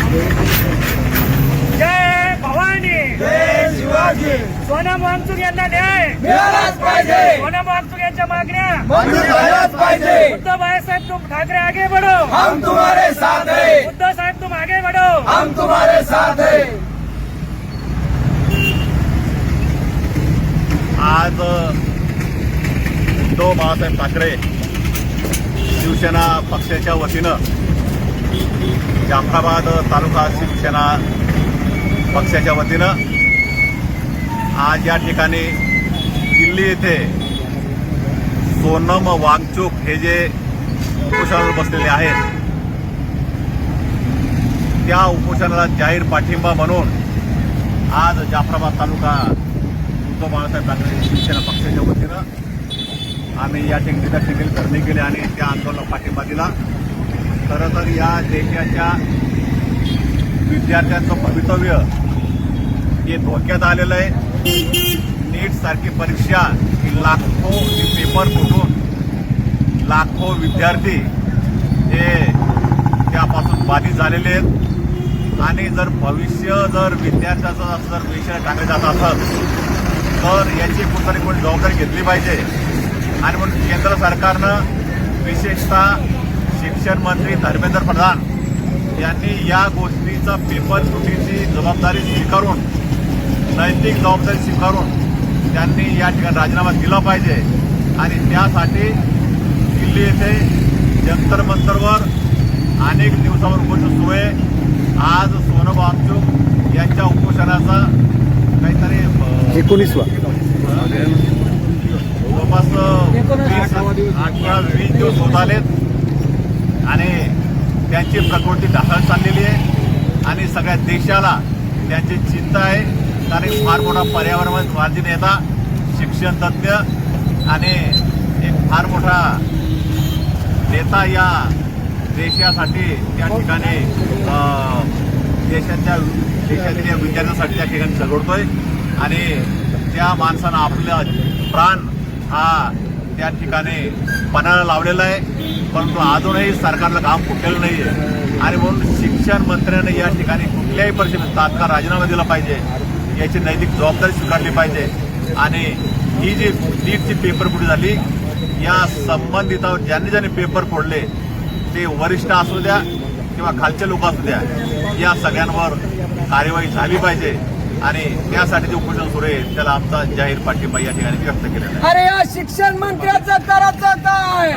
जय भवानी, जय शिवाजी. सोनम वांगचुक यांना न्याय मिळालाच पाहिजे. सोनम वांगचुक यांच्या मागण्या मंजूर झाल्याच पाहिजे. उद्धव भाईसाहेब तुम ठाकरे आगे बढ़ो, हम तुम्हारे साथ हैं. उद्धव साहेब तुम आगे बढ़ो. हम तुम्हारे साथ हैं. आज उद्धव बाळासाहेब ठाकरे शिवसेना पक्षाच्या वतीनं जाफराबाद तालुका शिवसेना पक्षाच्या वतीनं आज या ठिकाणी दिल्ली येथे सोनम वांगचुक हे जे उपोषणावर बसलेले आहेत त्या उपोषणाला जाहीर पाठिंबा म्हणून आज जाफराबाद तालुका उद्धव बाळासाहेब ठाकरे शिवसेना पक्षाच्या वतीनं आम्ही या ठिकाणी धरणे केले आणि त्या आंदोलनाला पाठिंबा दिला. खरं तर या देशाच्या विद्यार्थ्यांचं भवितव्य हे धोक्यात आलेलं आहे. नीट सारखी परीक्षा ही लाखो पेपर फुटून लाखो विद्यार्थी हे त्यापासून बाधित झालेले आहेत आणि जर भविष्य जर विद्यार्थ्याचं असं जर विषय टाकले जात असेल तर याची कुठतरी कोणी जबाबदारी घेतली पाहिजे. आणि म्हणून केंद्र सरकारनं विशेषतः शिक्षण मंत्री धर्मेंद्र प्रधान यांनी या गोष्टीचा पेपर फुटीची जबाबदारी स्वीकारून नैतिक जबाबदारी स्वीकारून त्यांनी या ठिकाणी राजीनामा दिला पाहिजे. आणि त्यासाठी दिल्ली येथे जंतर मंतरवर अनेक दिवसावर उपोषण सुरू आहे. आज सोनम वांगचुक यांच्या उपोषणाचा काहीतरी 19वा जवळपास 18-20 दिवस होत आलेत आणि त्यांची प्रकृती ढासळत चाललेली आहे आणि सगळ्या देशाला त्यांची चिंता आहे. कारण फार मोठा पर्यावरणवादी नेता, शिक्षण तज्ज्ञ आणि एक फार मोठा नेता या देशासाठी त्या ठिकाणी देशातील या विद्यार्थ्यांसाठी त्या ठिकाणी झगडतोय आणि त्या माणसानं आपला प्राण हा त्या ठिकाणी पणाला लावलेला आहे. परंतु अजूनही सरकारला काम फुटलेलं नाही आहे आणि म्हणून शिक्षण मंत्र्याने या ठिकाणी कुठल्याही परिस्थितीत तात्काळ राजीनामा दिला पाहिजे. याची नैतिक जबाबदारी स्वीकारली पाहिजे. आणि ही जी नीटची पेपरफुटी झाली या संबंधितावर ज्यांनी पेपर फोडले ते वरिष्ठ असू द्या किंवा खालचे लोक असू द्या या सगळ्यांवर कार्यवाही झाली पाहिजे. आणि त्यासाठी जे उपोषण सुरू आहे त्याला आमचा जाहीर पाठिंबा या ठिकाणी व्यक्त केलेला आहे. अरे या शिक्षण मंत्र्याचं करायचं काय?